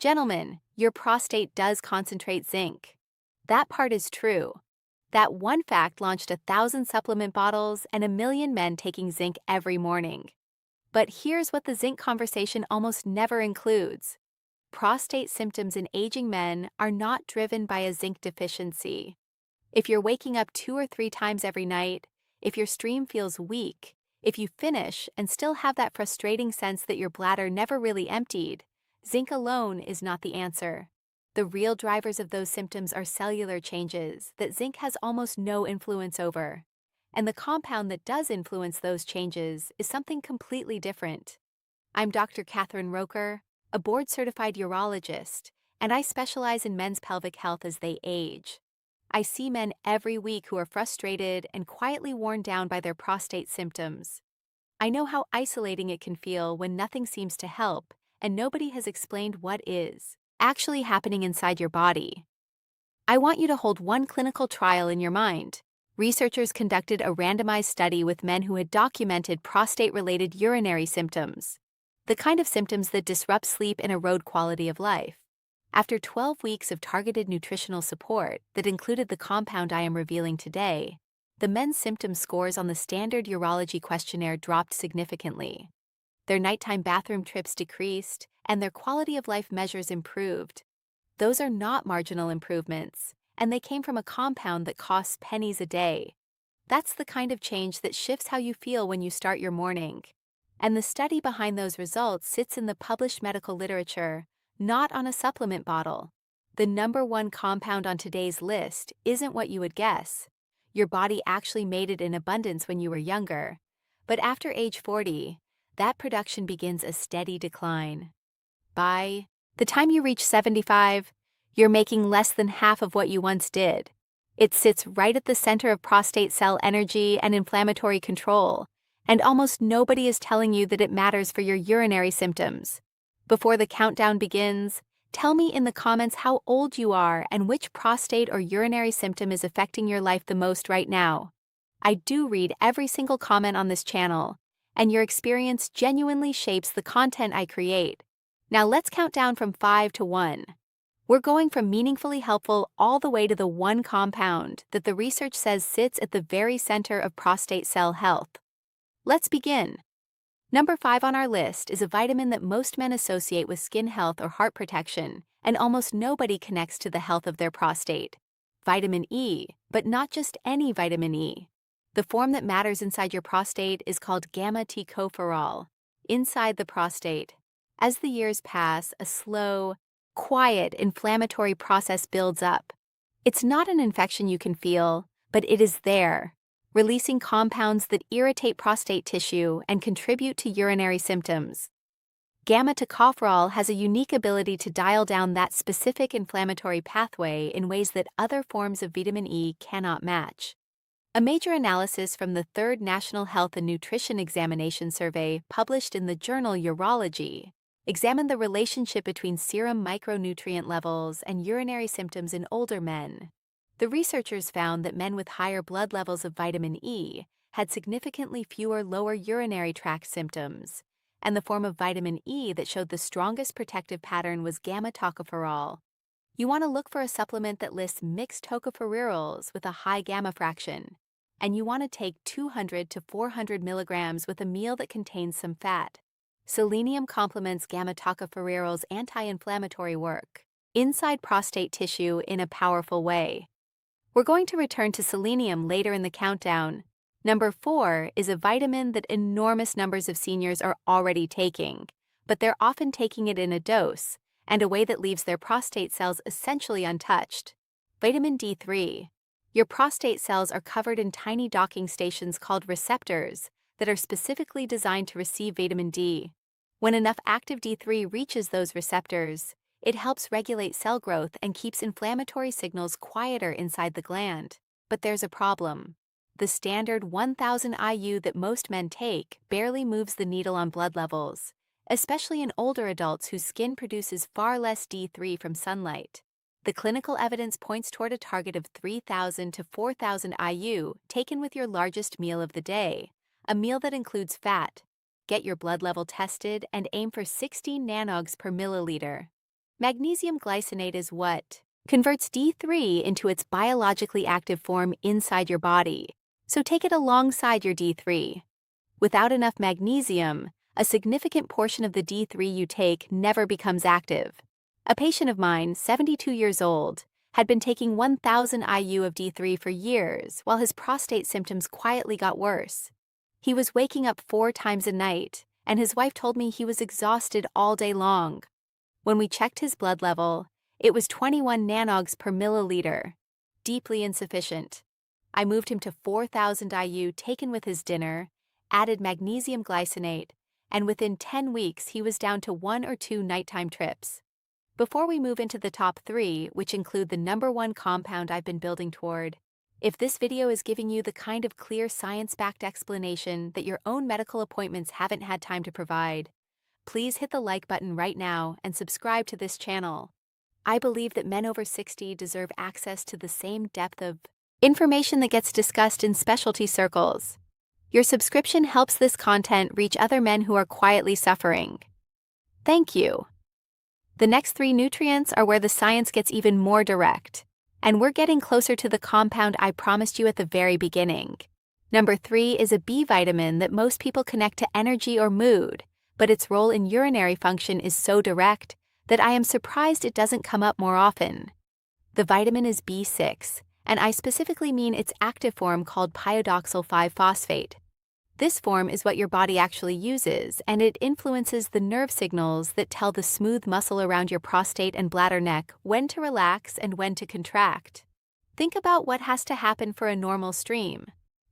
Gentlemen, your prostate does concentrate zinc. That part is true. That one fact launched 1,000 supplement bottles and 1 million men taking zinc every morning. But here's what the zinc conversation almost never includes. Prostate symptoms in aging men are not driven by a zinc deficiency. If you're waking up 2 or 3 times every night, if your stream feels weak, if you finish and still have that frustrating sense that your bladder never really emptied, zinc alone is not the answer. The real drivers of those symptoms are cellular changes that zinc has almost no influence over. And the compound that does influence those changes is something completely different. I'm Dr. Catherine Roker, a board-certified urologist, and I specialize in men's pelvic health as they age. I see men every week who are frustrated and quietly worn down by their prostate symptoms. I know how isolating it can feel when nothing seems to help and nobody has explained what is actually happening inside your body. I want you to hold one clinical trial in your mind. Researchers conducted a randomized study with men who had documented prostate-related urinary symptoms, the kind of symptoms that disrupt sleep and erode quality of life. After 12 weeks of targeted nutritional support that included the compound I am revealing today, the men's symptom scores on the standard urology questionnaire dropped significantly. Their nighttime bathroom trips decreased, and their quality of life measures improved. Those are not marginal improvements, and they came from a compound that costs pennies a day. That's the kind of change that shifts how you feel when you start your morning. And the study behind those results sits in the published medical literature, not on a supplement bottle. The #1 compound on today's list isn't what you would guess. Your body actually made it in abundance when you were younger. But after age 40, that production begins a steady decline. By the time you reach 75, you're making less than half of what you once did. It sits right at the center of prostate cell energy and inflammatory control, and almost nobody is telling you that it matters for your urinary symptoms. Before the countdown begins, tell me in the comments how old you are and which prostate or urinary symptom is affecting your life the most right now. I do read every single comment on this channel, and your experience genuinely shapes the content I create. Now let's count down from 5 to 1. We're going from meaningfully helpful all the way to the one compound that the research says sits at the very center of prostate cell health. Let's begin. Number 5 on our list is a vitamin that most men associate with skin health or heart protection, and almost nobody connects to the health of their prostate. Vitamin E, but not just any vitamin E. The form that matters inside your prostate is called gamma-tocopherol, inside the prostate. As the years pass, a slow, quiet, inflammatory process builds up. It's not an infection you can feel, but it is there, releasing compounds that irritate prostate tissue and contribute to urinary symptoms. Gamma-tocopherol has a unique ability to dial down that specific inflammatory pathway in ways that other forms of vitamin E cannot match. A major analysis from the 3rd National Health and Nutrition Examination Survey, published in the journal Urology, examined the relationship between serum micronutrient levels and urinary symptoms in older men. The researchers found that men with higher blood levels of vitamin E had significantly fewer lower urinary tract symptoms, and the form of vitamin E that showed the strongest protective pattern was gamma-tocopherol. You want to look for a supplement that lists mixed tocopherols with a high gamma fraction, and you want to take 200 to 400 milligrams with a meal that contains some fat. Selenium complements gamma-tocopherol's anti-inflammatory work inside prostate tissue in a powerful way. We're going to return to selenium later in the countdown. Number 4 is a vitamin that enormous numbers of seniors are already taking, but they're often taking it in a dose and a way that leaves their prostate cells essentially untouched. Vitamin D3. Your prostate cells are covered in tiny docking stations called receptors that are specifically designed to receive vitamin D. When enough active D3 reaches those receptors, it helps regulate cell growth and keeps inflammatory signals quieter inside the gland. But there's a problem. The standard 1000 IU that most men take barely moves the needle on blood levels, especially in older adults whose skin produces far less D3 from sunlight. The clinical evidence points toward a target of 3000 to 4000 IU taken with your largest meal of the day, a meal that includes fat. Get your blood level tested and aim for 16 nanogs per milliliter. Magnesium glycinate is what converts D3 into its biologically active form inside your body, so take it alongside your D3. Without enough magnesium, a significant portion of the D3 you take never becomes active. A patient of mine, 72 years old, had been taking 1,000 IU of D3 for years while his prostate symptoms quietly got worse. He was waking up 4 times a night, and his wife told me he was exhausted all day long. When we checked his blood level, it was 21 nanogs per milliliter, deeply insufficient. I moved him to 4,000 IU taken with his dinner, added magnesium glycinate, and within 10 weeks he was down to 1 or 2 nighttime trips. Before we move into the top 3, which include the #1 compound I've been building toward, if this video is giving you the kind of clear science-backed explanation that your own medical appointments haven't had time to provide, please hit the like button right now and subscribe to this channel. I believe that men over 60 deserve access to the same depth of information that gets discussed in specialty circles. Your subscription helps this content reach other men who are quietly suffering. Thank you. The next 3 nutrients are where the science gets even more direct, and we're getting closer to the compound I promised you at the very beginning. Number 3 is a B vitamin that most people connect to energy or mood, but its role in urinary function is so direct that I am surprised it doesn't come up more often. The vitamin is B6, and I specifically mean its active form called pyodoxal 5-phosphate. This form is what your body actually uses, and it influences the nerve signals that tell the smooth muscle around your prostate and bladder neck when to relax and when to contract. Think about what has to happen for a normal stream.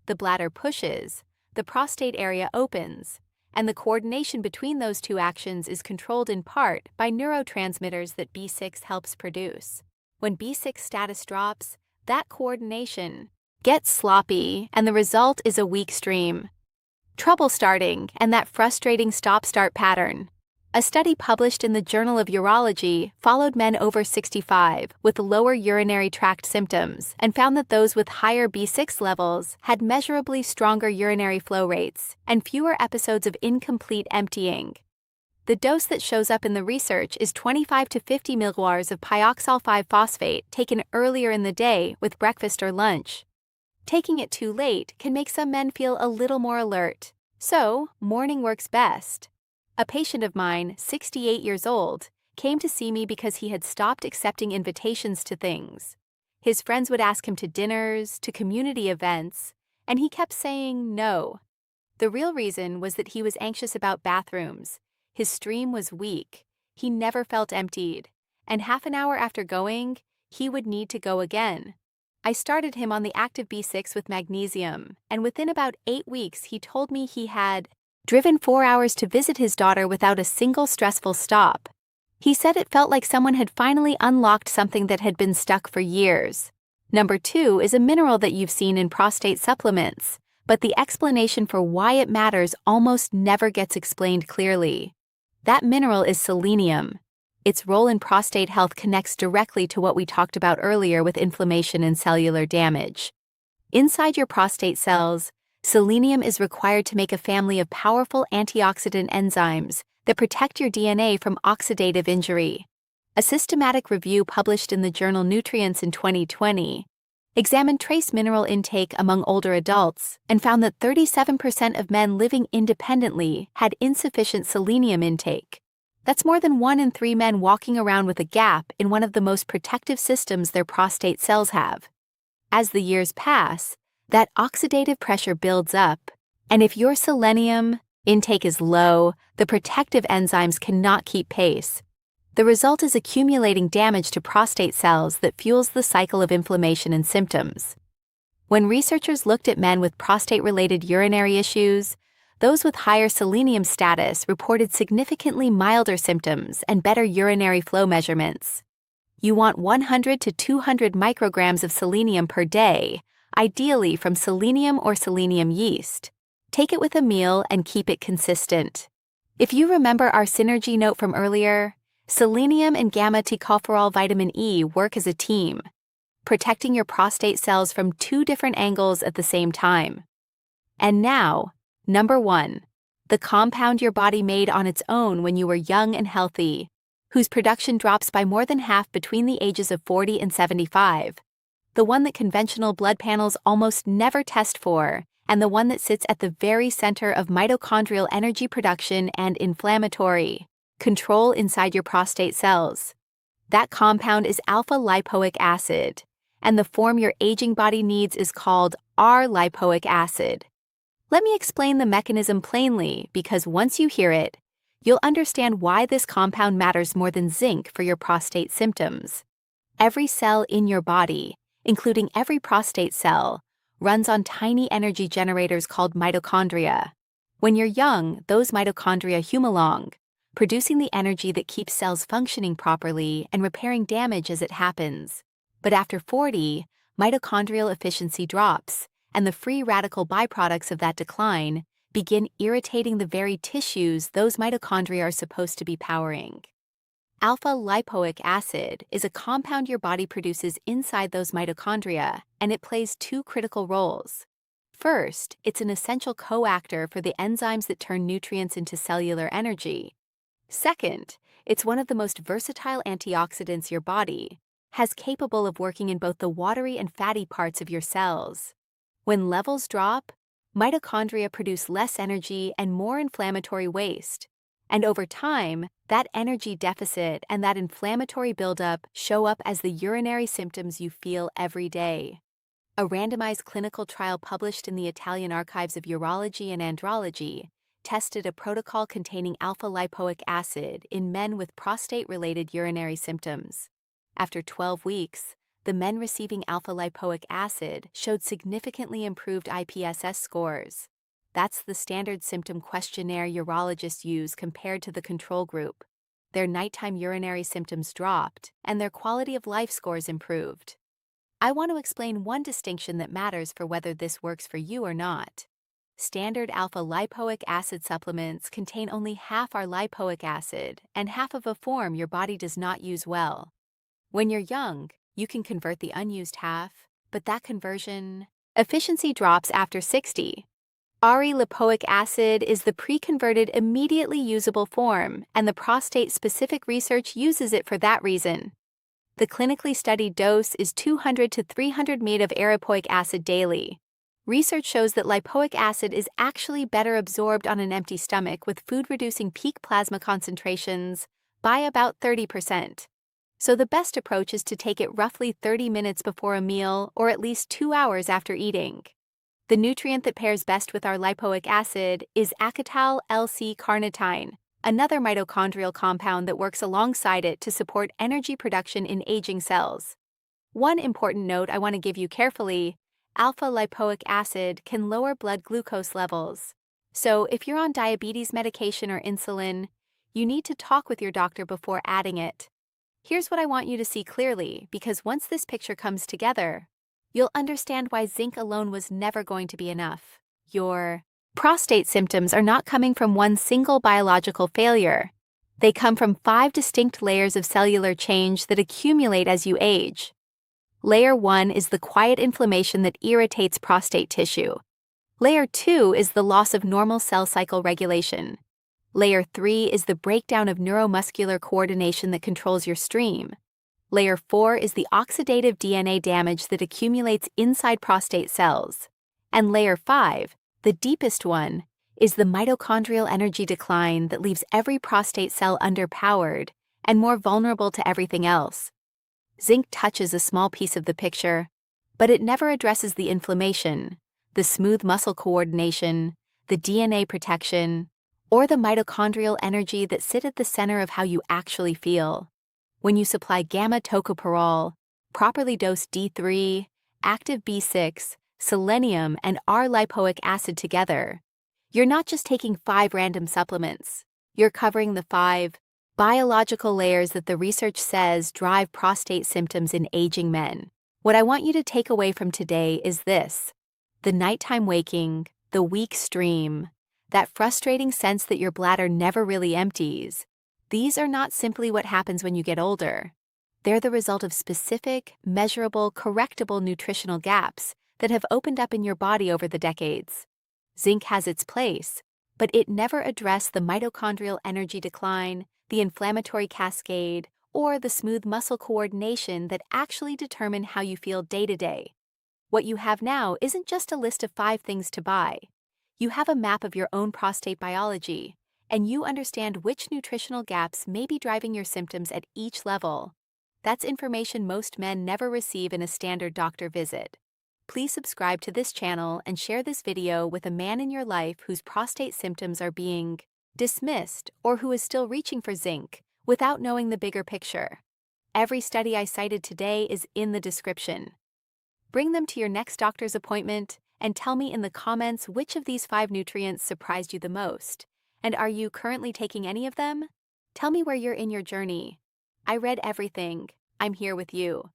The bladder pushes, the prostate area opens, and the coordination between those 2 actions is controlled in part by neurotransmitters that B6 helps produce. When B6 status drops, that coordination gets sloppy, and the result is a weak stream. Trouble starting, and that frustrating stop-start pattern. A study published in the Journal of Urology followed men over 65 with lower urinary tract symptoms and found that those with higher B6 levels had measurably stronger urinary flow rates and fewer episodes of incomplete emptying. The dose that shows up in the research is 25 to 50 milliliters of pyoxal 5-phosphate taken earlier in the day with breakfast or lunch. Taking it too late can make some men feel a little more alert, so morning works best. A patient of mine, 68 years old, came to see me because he had stopped accepting invitations to things. His friends would ask him to dinners, to community events, and he kept saying no. The real reason was that he was anxious about bathrooms. His stream was weak, he never felt emptied, and half an hour after going, he would need to go again. I started him on the active B6 with magnesium, and within about 8 weeks he told me he had driven 4 hours to visit his daughter without a single stressful stop. He said it felt like someone had finally unlocked something that had been stuck for years. Number 2 is a mineral that you've seen in prostate supplements, but the explanation for why it matters almost never gets explained clearly. That mineral is selenium. Its role in prostate health connects directly to what we talked about earlier with inflammation and cellular damage. Inside your prostate cells, selenium is required to make a family of powerful antioxidant enzymes that protect your DNA from oxidative injury. A systematic review published in the journal Nutrients in 2020 examined trace mineral intake among older adults and found that 37% of men living independently had insufficient selenium intake. That's more than 1 in 3 men walking around with a gap in one of the most protective systems their prostate cells have. As the years pass, that oxidative pressure builds up, and if your selenium intake is low, the protective enzymes cannot keep pace. The result is accumulating damage to prostate cells that fuels the cycle of inflammation and symptoms. When researchers looked at men with prostate-related urinary issues, those with higher selenium status reported significantly milder symptoms and better urinary flow measurements. You want 100 to 200 micrograms of selenium per day, ideally from selenium or selenium yeast. Take it with a meal and keep it consistent. If you remember our synergy note from earlier, selenium and gamma-tocopherol vitamin E work as a team, protecting your prostate cells from 2 different angles at the same time. And now, number 1, the compound your body made on its own when you were young and healthy, whose production drops by more than half between the ages of 40 and 75, the one that conventional blood panels almost never test for, and the one that sits at the very center of mitochondrial energy production and inflammatory control inside your prostate cells. That compound is alpha-lipoic acid, and the form your aging body needs is called R-lipoic acid. Let me explain the mechanism plainly, because once you hear it, you'll understand why this compound matters more than zinc for your prostate symptoms. Every cell in your body, including every prostate cell, runs on tiny energy generators called mitochondria. When you're young, those mitochondria hum along, producing the energy that keeps cells functioning properly and repairing damage as it happens. But after 40, mitochondrial efficiency drops, and the free radical byproducts of that decline begin irritating the very tissues those mitochondria are supposed to be powering. Alpha-lipoic acid is a compound your body produces inside those mitochondria, and it plays two critical roles. First, it's an essential coactor for the enzymes that turn nutrients into cellular energy. Second, it's one of the most versatile antioxidants your body has, capable of working in both the watery and fatty parts of your cells. When levels drop, mitochondria produce less energy and more inflammatory waste. And over time, that energy deficit and that inflammatory buildup show up as the urinary symptoms you feel every day. A randomized clinical trial published in the Italian Archives of Urology and Andrology tested a protocol containing alpha-lipoic acid in men with prostate-related urinary symptoms. After 12 weeks, the men receiving alpha-lipoic acid showed significantly improved IPSS scores. That's the standard symptom questionnaire urologists use compared to the control group. Their nighttime urinary symptoms dropped, and their quality of life scores improved. I want to explain one distinction that matters for whether this works for you or not. Standard alpha-lipoic acid supplements contain only half our lipoic acid and half of a form your body does not use well. When you're young, you can convert the unused half, but that conversion efficiency drops after 60. Lipoic acid is the pre-converted, immediately usable form, and the prostate-specific research uses it for that reason. The clinically studied dose is 200 to 300 mg of erypoic acid daily. Research shows that lipoic acid is actually better absorbed on an empty stomach, with food reducing peak plasma concentrations by about 30%. So the best approach is to take it roughly 30 minutes before a meal or at least 2 hours after eating. The nutrient that pairs best with our lipoic acid is acetyl-L-C-carnitine, another mitochondrial compound that works alongside it to support energy production in aging cells. One important note I want to give you carefully: alpha-lipoic acid can lower blood glucose levels. So if you're on diabetes medication or insulin, you need to talk with your doctor before adding it. Here's what I want you to see clearly, because once this picture comes together, you'll understand why zinc alone was never going to be enough. Your prostate symptoms are not coming from one single biological failure. They come from 5 distinct layers of cellular change that accumulate as you age. Layer 1 is the quiet inflammation that irritates prostate tissue. Layer 2 is the loss of normal cell cycle regulation. Layer 3 is the breakdown of neuromuscular coordination that controls your stream. Layer 4 is the oxidative DNA damage that accumulates inside prostate cells. And Layer 5, the deepest one, is the mitochondrial energy decline that leaves every prostate cell underpowered and more vulnerable to everything else. Zinc touches a small piece of the picture, but it never addresses the inflammation, the smooth muscle coordination, the DNA protection, or the mitochondrial energy that sit at the center of how you actually feel. When you supply gamma-tocopherol, properly dosed D3, active B6, selenium, and R-lipoic acid together, you're not just taking 5 random supplements. You're covering the 5 biological layers that the research says drive prostate symptoms in aging men. What I want you to take away from today is this: the nighttime waking, the weak stream, that frustrating sense that your bladder never really empties. These are not simply what happens when you get older. They're the result of specific, measurable, correctable nutritional gaps that have opened up in your body over the decades. Zinc has its place, but it never addressed the mitochondrial energy decline, the inflammatory cascade, or the smooth muscle coordination that actually determine how you feel day to day. What you have now isn't just a list of 5 things to buy. You have a map of your own prostate biology, and you understand which nutritional gaps may be driving your symptoms at each level. That's information most men never receive in a standard doctor visit. Please subscribe to this channel and share this video with a man in your life whose prostate symptoms are being dismissed or who is still reaching for zinc without knowing the bigger picture. Every study I cited today is in the description. Bring them to your next doctor's appointment and tell me in the comments which of these 5 nutrients surprised you the most. And are you currently taking any of them? Tell me where you're in your journey. I read everything. I'm here with you.